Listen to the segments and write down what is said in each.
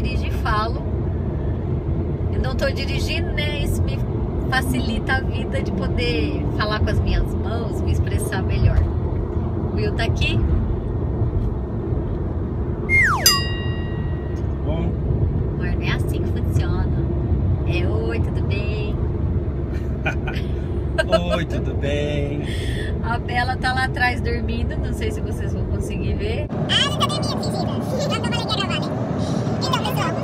dirijo e falo. Eu não tô dirigindo, né? Isso me facilita a vida de poder falar com as minhas mãos, me expressar melhor. O Will tá aqui. Bom. Amor, não é assim que funciona. É oi, tudo bem? Oi, tudo bem? A Bela tá lá atrás dormindo, não sei se vocês vão conseguir ver. Ah, não tá dormindo, fingida. Não tô falando que ia gravar, né? Então, pessoal.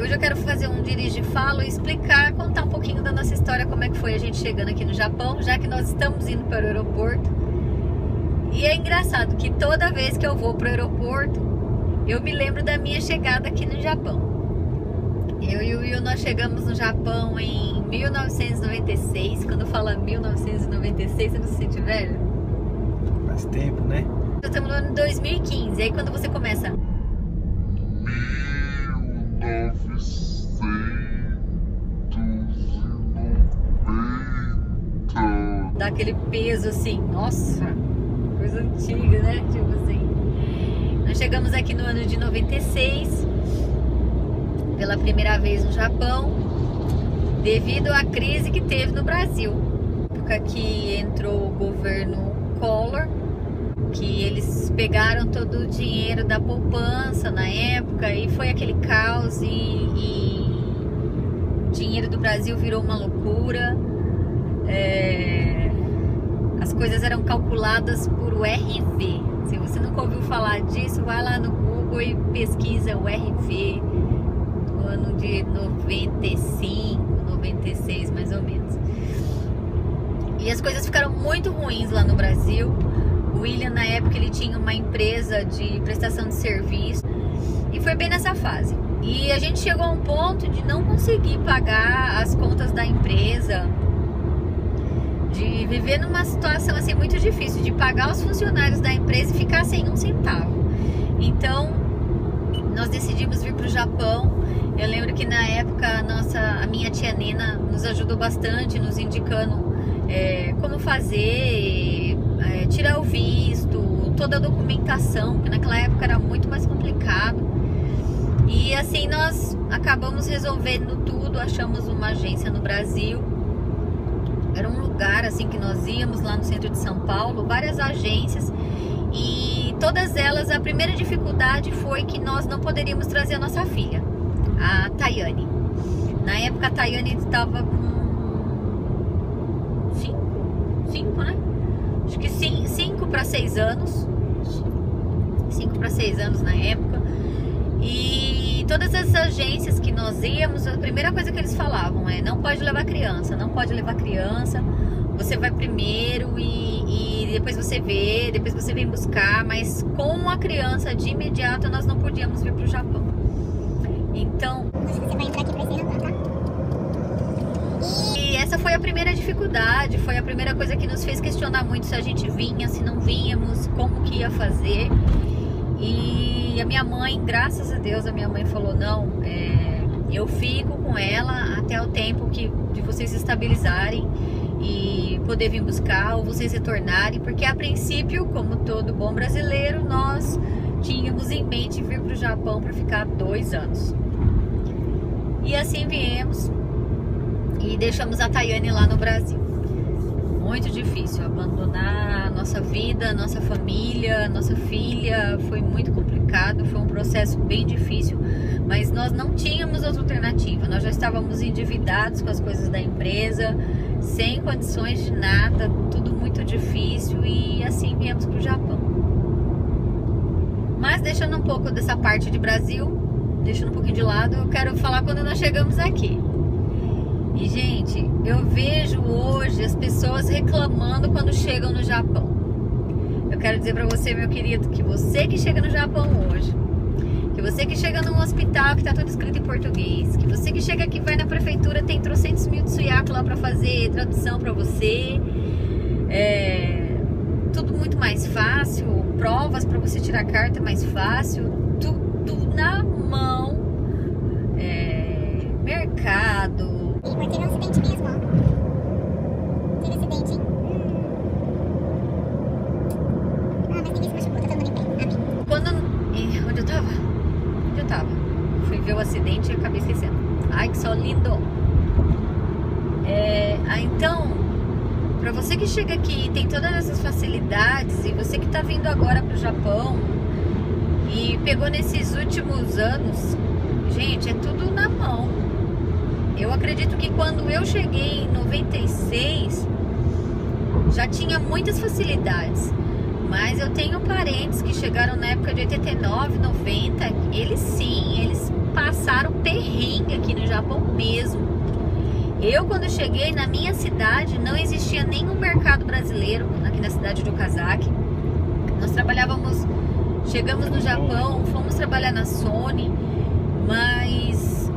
Hoje eu quero fazer um dirige e falo e explicar, contar um pouquinho da nossa história, como é que foi a gente chegando aqui no Japão, já que nós estamos indo para o aeroporto. E é engraçado que toda vez que eu vou para o aeroporto, eu me lembro da minha chegada aqui no Japão. Eu e o Will, nós chegamos no Japão em 1996. Quando fala 1996, você não se sente velho? Faz tempo, né? Nós estamos no ano 2015. Aí quando você começa... 1990. Dá aquele peso assim, nossa, coisa antiga, né? Tipo assim. Nós chegamos aqui no ano de 96, pela primeira vez no Japão, devido à crise que teve no Brasil. Na época que entrou o governo Collor, que eles pegaram todo o dinheiro da poupança na época e foi aquele caos e o dinheiro do Brasil virou uma loucura. As coisas eram calculadas por URV. Se você nunca ouviu falar disso, vai lá no Google e pesquisa o URV no ano de 95, 96 mais ou menos. E as coisas ficaram muito ruins lá no Brasil. O William, na época, ele tinha uma empresa de prestação de serviço e foi bem nessa fase. E a gente chegou a um ponto de não conseguir pagar as contas da empresa, de viver numa situação assim muito difícil, de pagar os funcionários da empresa e ficar sem um centavo. Então, nós decidimos vir para o Japão. Eu lembro que na época a minha tia Nena nos ajudou bastante, nos indicando como fazer, tirar o visto, toda a documentação, que naquela época era muito mais complicado. E assim nós acabamos resolvendo tudo, achamos uma agência no Brasil. Era um lugar assim que nós íamos lá no centro de São Paulo, várias agências, e todas elas, a primeira dificuldade foi que nós não poderíamos trazer a nossa filha, a Tayane. Na época a Tayane estava com 5, né? Acho que 5 para 6 anos. 5 para 6 anos na época. E todas as agências que nós íamos, a primeira coisa que eles falavam é: não pode levar criança, não pode levar criança. Você vai primeiro e depois você vê, depois você vem buscar. Mas com a criança de imediato nós não podíamos vir para o Japão. Então, Você vai entrar aqui pra esse tá? e essa foi a primeira dificuldade, foi a primeira coisa que nos fez questionar muito se a gente vinha, se não vínhamos, como que ia fazer. E a minha mãe, graças a Deus, a minha mãe falou: não, eu fico com ela até o tempo de vocês se estabilizarem e poder vir buscar ou vocês retornarem, porque a princípio, como todo bom brasileiro, nós tínhamos em mente vir para o Japão para ficar 2 anos. E assim viemos e deixamos a Tayane lá no Brasil. Muito difícil abandonar a nossa vida, a nossa família, a nossa filha. Foi muito complicado, foi um processo bem difícil, mas nós não tínhamos outra alternativa. Nós já estávamos endividados com as coisas da empresa, sem condições de nada, tudo muito difícil, e assim viemos para o Japão. Mas deixando um pouco dessa parte de Brasil, deixando um pouquinho de lado, eu quero falar quando nós chegamos aqui. E, gente, eu vejo hoje as pessoas reclamando quando chegam no Japão. Eu quero dizer pra você, meu querido, que você que chega no Japão hoje, que você que chega num hospital que tá tudo escrito em português, que você que chega aqui, vai na prefeitura, tem 300.000 tsuyaku lá pra fazer tradução pra você, tudo muito mais fácil, provas pra você tirar carta mais fácil, tudo na mão, mercado. E por teve um acidente mesmo, ó. Teve acidente, hein? Ah, mas ninguém se machucou, tá todo mundo em pé. Amém. Onde eu tava? fui ver o acidente e acabei esquecendo. Ai, que sol lindo! Então, para você que chega aqui e tem todas essas facilidades, e você que tá vindo agora pro Japão e pegou nesses últimos anos, gente, é tudo na mão. Eu acredito que quando eu cheguei em 96, já tinha muitas facilidades. Mas eu tenho parentes que chegaram na época de 89, 90, eles passaram perrengue aqui no Japão mesmo. Eu, quando cheguei na minha cidade, não existia nenhum mercado brasileiro aqui na cidade de Okazaki. Nós chegamos no Japão, fomos trabalhar na Sony, mas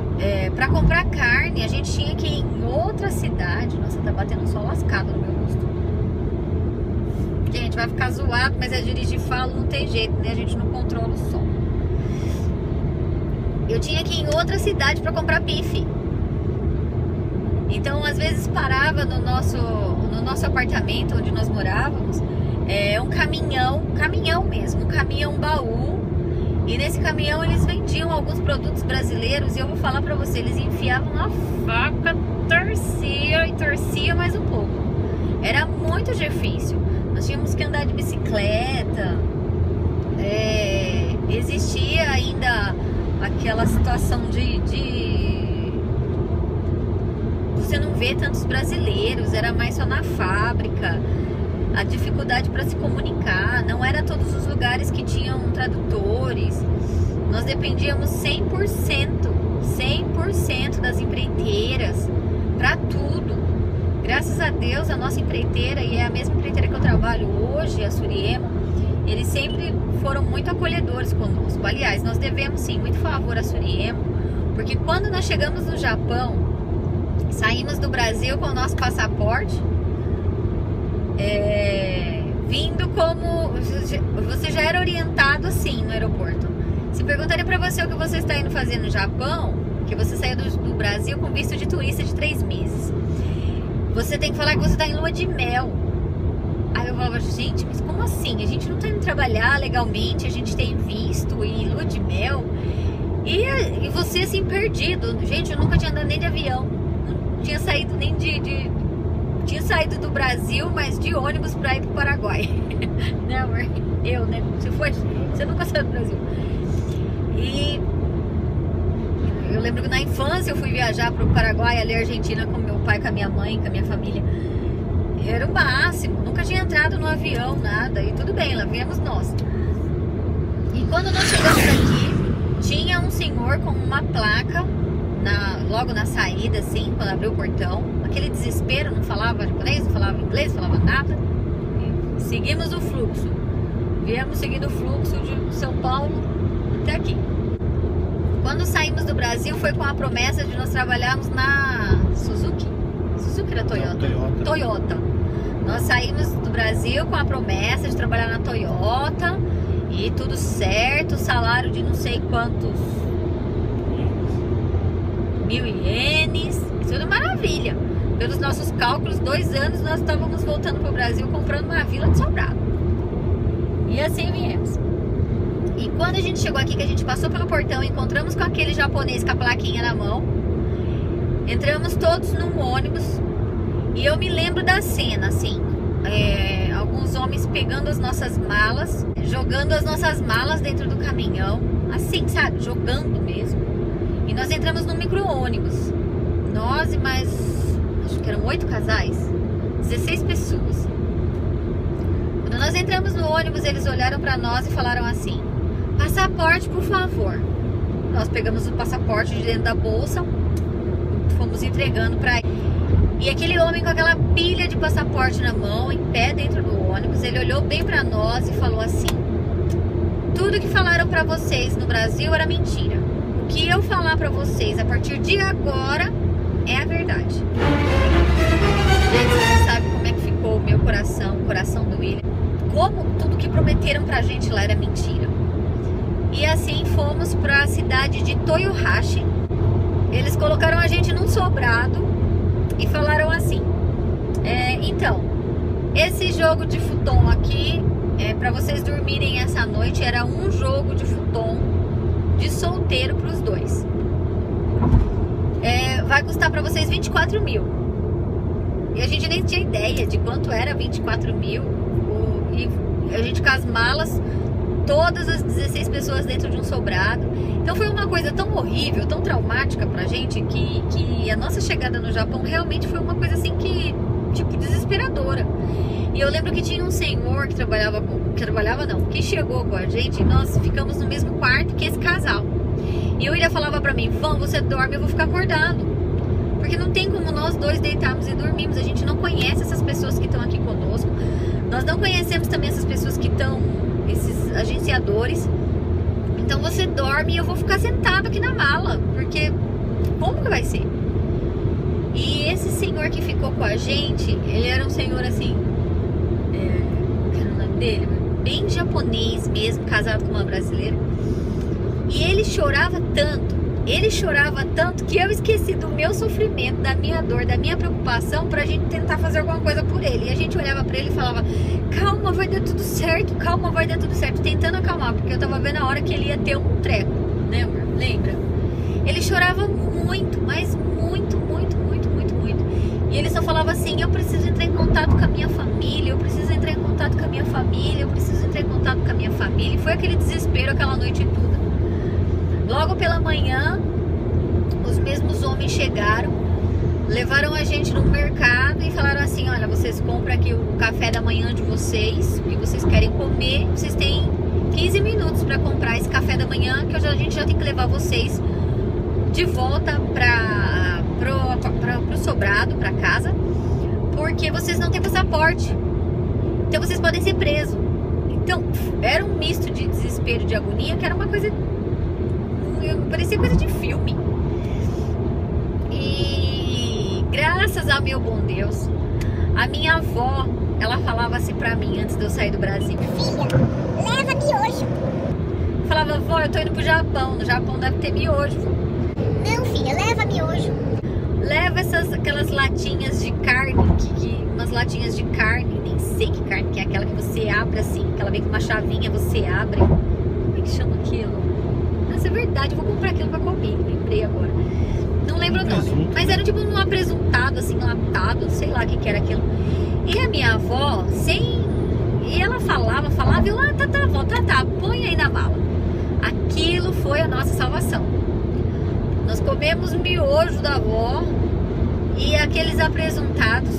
para comprar carne a gente tinha que ir em outra cidade. Nossa, tá batendo um sol lascado no meu rosto. Gente, vai ficar zoado, mas é dirigir falo, não tem jeito, né? A gente não controla o som. Eu tinha que ir em outra cidade para comprar bife. Então, às vezes parava no nosso apartamento onde nós morávamos, um caminhão mesmo, um caminhão baú. E nesse caminhão eles vendiam alguns produtos brasileiros. E eu vou falar pra você, eles enfiavam a faca, torcia mais um pouco. Era muito difícil. Nós tínhamos que andar de bicicleta. Existia ainda aquela situação de você não vê tantos brasileiros, era mais só na fábrica. A dificuldade para se comunicar, não era todos os lugares que tinham tradutores. Nós dependíamos 100% das empreiteiras para tudo. Graças a Deus, a nossa empreiteira, e é a mesma empreiteira que eu trabalho hoje, a Suriemo, eles sempre foram muito acolhedores conosco. Aliás, nós devemos sim muito favor a Suriemo, porque quando nós chegamos no Japão, saímos do Brasil com o nosso passaporte, vindo como... Você já era orientado assim no aeroporto. Se perguntarem pra você o que você está indo fazer no Japão, que você saiu do Brasil com visto de turista de 3 meses, você tem que falar que você está em lua de mel. Aí eu falava, gente, mas como assim? A gente não está indo trabalhar legalmente, a gente tem visto e lua de mel. E você assim, perdido. Gente, eu nunca tinha andado nem de avião. Não tinha saído nem tinha saído do Brasil, mas de ônibus pra ir pro Paraguai. Né, amor? Eu, né? Você nunca saiu do Brasil. E eu lembro que na infância eu fui viajar pro Paraguai, ali Argentina, com meu pai, com a minha mãe, com a minha família. Era o máximo. Nunca tinha entrado no avião, nada. E tudo bem, lá viemos nós. E quando nós chegamos aqui, tinha um senhor com uma placa logo na saída, assim, quando abriu o portão. Aquele desespero, não falava japonês, não falava inglês, não falava nada. E seguimos o fluxo. Viemos seguindo o fluxo de São Paulo até aqui. Quando saímos do Brasil, foi com a promessa de nós trabalharmos na Suzuki. Suzuki era Toyota? Não, Toyota. Nós saímos do Brasil com a promessa de trabalhar na Toyota e tudo certo, salário de não sei quantos 1000 ienes, tudo maravilha. Pelos nossos cálculos, 2 anos nós estávamos voltando para o Brasil comprando uma vila de sobrado. E assim viemos. E quando a gente chegou aqui, que a gente passou pelo portão, encontramos com aquele japonês com a plaquinha na mão. Entramos todos num ônibus. E eu me lembro da cena, assim, alguns homens pegando as nossas malas, jogando as nossas malas dentro do caminhão, assim, sabe, jogando mesmo. E nós entramos num micro-ônibus. Nós e mais, acho que eram 8 casais, 16 pessoas. Quando nós entramos no ônibus, eles olharam pra nós e falaram assim: passaporte, por favor. Nós pegamos o passaporte de dentro da bolsa, fomos entregando pra ele. E aquele homem com aquela pilha de passaporte na mão, em pé dentro do ônibus, ele olhou bem pra nós e falou assim: tudo que falaram pra vocês no Brasil era mentira. O que eu falar pra vocês a partir de agora é a verdade. Gente, você não sabe como é que ficou o meu coração, o coração do William. Como tudo que prometeram pra gente lá era mentira. E assim fomos pra cidade de Toyohashi. Eles colocaram a gente num sobrado e falaram assim: então, esse jogo de futon aqui, pra vocês dormirem essa noite, era um jogo de futon de solteiro para os dois. Vai custar para vocês 24 mil. E a gente nem tinha ideia de quanto era 24 mil. E a gente com as malas, todas as 16 pessoas dentro de um sobrado. Então foi uma coisa tão horrível, tão traumática pra gente, que a nossa chegada no Japão realmente foi uma coisa assim que, tipo, desesperadora. E eu lembro que tinha um senhor que chegou com a gente e nós ficamos no mesmo quarto que esse casal. E o William falava pra mim, Van, você dorme, eu vou ficar acordado. Porque não tem como nós dois deitarmos e dormirmos. A gente não conhece essas pessoas que estão aqui conosco. Nós não conhecemos também essas pessoas que estão, esses agenciadores. Então você dorme e eu vou ficar sentado aqui na mala. Porque como que vai ser? E esse senhor que ficou com a gente, ele era um senhor assim, que era o nome dele? Bem japonês mesmo, casado com uma brasileira. E ele chorava tanto que eu esqueci do meu sofrimento, da minha dor, da minha preocupação pra gente tentar fazer alguma coisa por ele. E a gente olhava pra ele e falava, calma, vai dar tudo certo, calma, vai dar tudo certo. Tentando acalmar, porque eu tava vendo a hora que ele ia ter um treco, né, amor? Lembra? Ele chorava muito, mas muito, muito, muito, muito, muito. E ele só falava assim, eu preciso entrar em contato com a minha família, eu preciso entrar em contato com a minha família, eu preciso entrar em contato com a minha família. E foi aquele desespero aquela noite toda. Logo pela manhã, os mesmos homens chegaram, levaram a gente no mercado e falaram assim, olha, vocês compram aqui o café da manhã de vocês, o que vocês querem comer, vocês têm 15 minutos para comprar esse café da manhã, que a gente já tem que levar vocês de volta pro sobrado, para casa, porque vocês não têm passaporte, então vocês podem ser presos. Então, era um misto de desespero, de agonia, que era uma coisa, parecia coisa de filme. E graças ao meu bom Deus, a minha avó, ela falava assim pra mim antes de eu sair do Brasil, Filha, leva miojo. Falava, vó, eu tô indo pro Japão, no Japão deve ter miojo. Não, filha, leva miojo. Leva aquelas latinhas de carne, umas latinhas de carne, nem sei que carne que é, aquela que você abre assim, que ela vem com uma chavinha, você abre. Como é que chama aquilo? Nossa, é verdade, eu vou comprar aquilo pra comer, lembrei agora. Não lembro o nome, mas era tipo um apresuntado, assim, latado, sei lá o que era aquilo. E a minha avó, e ela falava, e eu, tá, vó, tá, põe aí na mala. Aquilo foi a nossa salvação. Nós comemos miojo da avó e aqueles apresuntados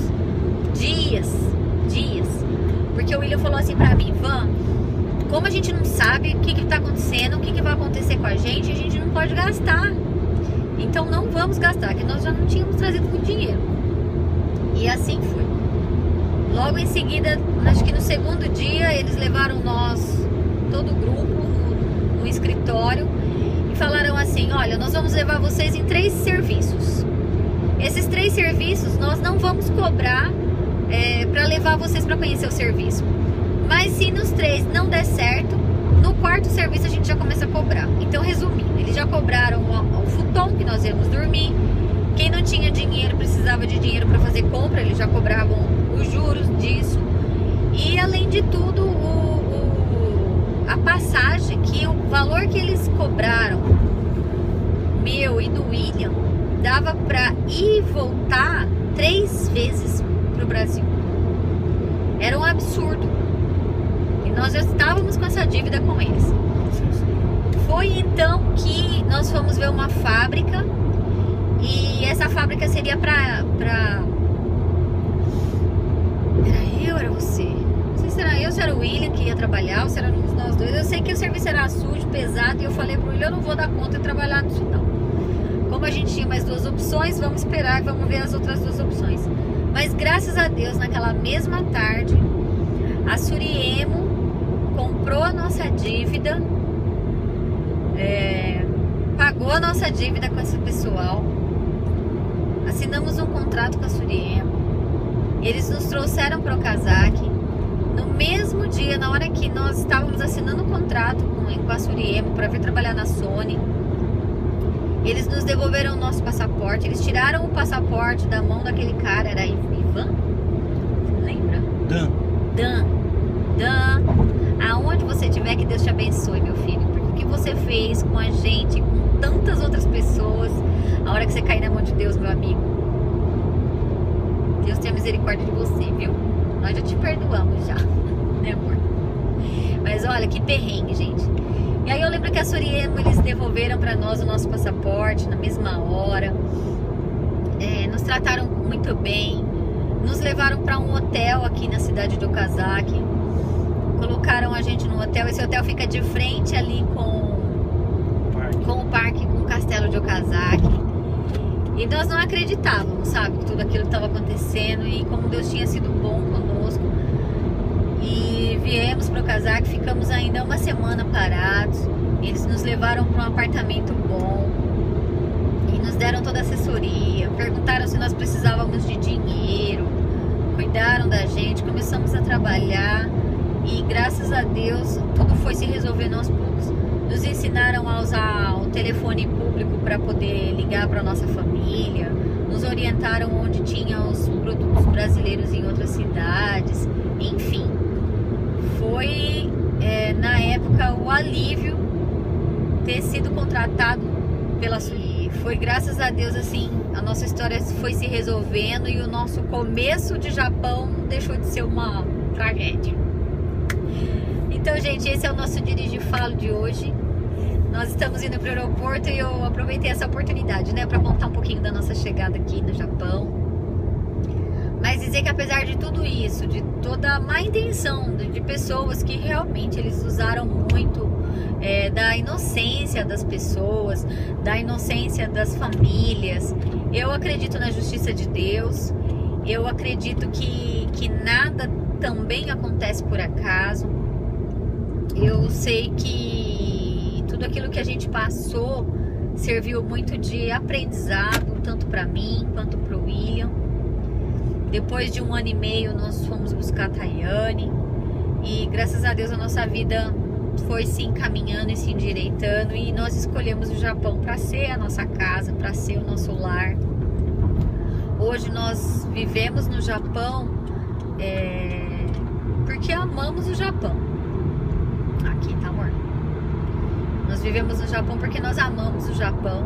dias. Porque o William falou assim pra mim, Van, como a gente não sabe o que tá acontecendo, o que vai acontecer com a gente não pode gastar. Então não vamos gastar, que nós já não tínhamos trazido muito dinheiro. E assim foi. Logo em seguida, acho que no segundo dia, eles levaram nós, todo o grupo, no escritório e falaram assim, olha, nós vamos levar vocês em 3 serviços. Esses 3 serviços nós não vamos cobrar para levar vocês para conhecer o serviço. Mas se nos 3 não der certo, no 4º serviço a gente já começa a cobrar. Então, resumindo, eles já cobraram o futon que nós íamos dormir. Quem não tinha dinheiro, precisava de dinheiro para fazer compra, eles já cobravam os juros disso. E além de tudo, a passagem, que o valor que eles cobraram, meu e do William, dava para ir e voltar 3 vezes pro Brasil. Era um absurdo. E nós já estávamos com essa dívida com eles. Foi então que nós fomos ver uma fábrica. E essa fábrica seria Era eu, era você? Não sei se era eu, se era o William que ia trabalhar, ou se era nós dois. Eu sei que o serviço era sujo, pesado, e eu falei pro William, eu não vou dar conta de trabalhar nisso não. Como a gente tinha mais 2 opções, vamos esperar, vamos ver as outras 2 opções. Mas graças a Deus, naquela mesma tarde, a Suriemo comprou a nossa dívida, pagou a nossa dívida com esse pessoal. Assinamos um contrato com a Suriemo. Eles nos trouxeram para o Okazaki. No mesmo dia, na hora que nós estávamos assinando o contrato com a Suriemo para vir trabalhar na Sony, eles nos devolveram o nosso passaporte. Eles tiraram o passaporte da mão daquele cara. Era Ivan? Você lembra? Dan. Aonde você estiver, que Deus te abençoe, meu filho. Porque o que que você fez com a gente, com tantas outras pessoas, a hora que você cair na mão de Deus, meu amigo. Deus tenha misericórdia de você, viu? Nós já te perdoamos já, né, amor? Mas olha, que perrengue, gente. E aí eu lembro que a Suriemo, eles devolveram pra nós o nosso passaporte na mesma hora. Nos trataram muito bem. Nos levaram pra um hotel aqui na cidade de Okazaki. Colocaram a gente no hotel. Esse hotel fica de frente ali com o parque, com o castelo de Okazaki. E nós não acreditávamos, sabe, que tudo aquilo que estava acontecendo e como Deus tinha sido bom conosco. E viemos para Okazaki, ficamos ainda uma semana parados. Eles nos levaram para um apartamento bom e nos deram toda a assessoria. Perguntaram se nós precisávamos de dinheiro, cuidaram da gente, começamos a trabalhar e graças a Deus tudo foi se resolvendo aos poucos. Nos ensinaram a usar o telefone público para poder ligar para nossa família. Nos orientaram onde tinha os produtos brasileiros em outras cidades. Enfim, foi na época o alívio ter sido contratado pela Suri. Foi graças a Deus assim, a nossa história foi se resolvendo e o nosso começo de Japão deixou de ser uma tragédia. Então, gente, esse é o nosso Dirige e Falo de hoje. Nós estamos indo para o aeroporto e eu aproveitei essa oportunidade, né, para contar um pouquinho da nossa chegada aqui no Japão. Mas dizer que apesar de tudo isso, de toda a má intenção de pessoas que realmente eles usaram muito da inocência das pessoas, da inocência das famílias, eu acredito na justiça de Deus. Eu acredito que nada também acontece por acaso. Eu sei que tudo aquilo que a gente passou serviu muito de aprendizado, tanto para mim quanto para o William. Depois de 1 ano e meio nós fomos buscar a Tayane e graças a Deus a nossa vida foi se encaminhando e se endireitando e nós escolhemos o Japão para ser a nossa casa, para ser o nosso lar. Hoje nós vivemos no Japão porque amamos o Japão. Aqui, tá, amor? Nós vivemos no Japão porque nós amamos o Japão.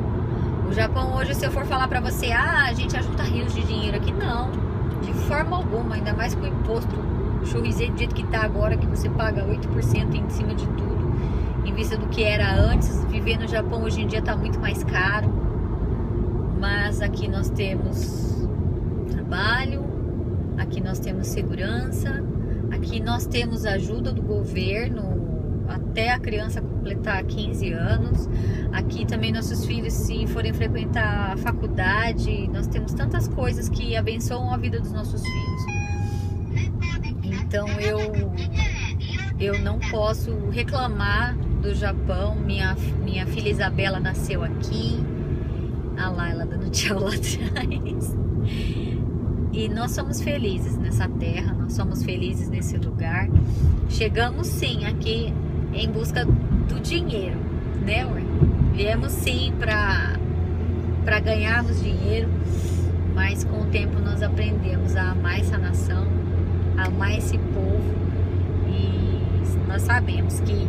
O Japão hoje, se eu for falar pra você, a gente ajunta rios de dinheiro aqui, não. De forma alguma, ainda mais com o imposto churriseiro do jeito que tá agora, que você paga 8% em cima de tudo, em vista do que era antes. Viver no Japão hoje em dia tá muito mais caro. Mas aqui nós temos trabalho, aqui nós temos segurança, aqui nós temos ajuda do governo até a criança completar 15 anos. Aqui também nossos filhos, se forem frequentar a faculdade, nós temos tantas coisas que abençoam a vida dos nossos filhos. Então eu não posso reclamar do Japão. Minha filha Isabela nasceu aqui. Ah lá, ela dando tchau lá atrás. E nós somos felizes nessa terra, nós somos felizes nesse lugar. Chegamos sim aqui em busca do dinheiro, né, ué? Viemos sim para ganharmos dinheiro, mas com o tempo nós aprendemos a amar essa nação, a amar esse povo e nós sabemos que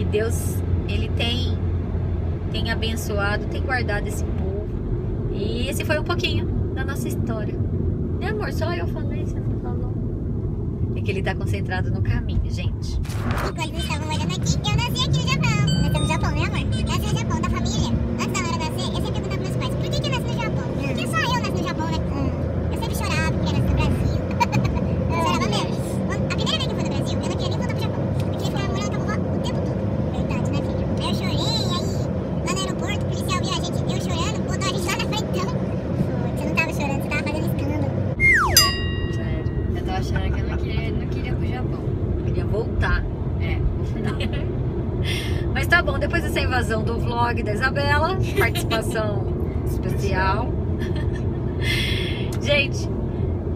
Deus, Ele tem abençoado, tem guardado esse povo e esse foi um pouquinho da nossa história. Né, amor? Só eu falei, você não falou. É que ele tá concentrado no caminho, gente. Enquanto eles estavam morando aqui, eu nasci aqui no Japão. Nasceu no Japão, né, amor? Nasci no Japão, da família. Antes da Laura nascer, eu sempre perguntava pros meus pais, por que eu nasci no Japão? Porque só eu nasci no Japão, né? Eu sempre chorava porque eu nasci no Brasil. Eu chorava mesmo. A primeira vez que eu fui no Brasil, eu não queria nem voltar pro Japão. Eu queria ficar morando com a vovó o tempo todo. Verdade, né, filha? Aí eu chorei, aí lá no aeroporto, o policial viu a gente, eu chorando, botou a gente lá na frente. Você não tava chorando, você tava fazendo escândalo. Sério, eu tava achando que eu não queria pro Japão. Eu queria voltar. Mas tá bom, depois dessa invasão do vlog da Isabela, participação especial. Gente,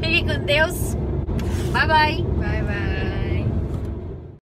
fiquem com Deus. Bye, bye. Bye, bye.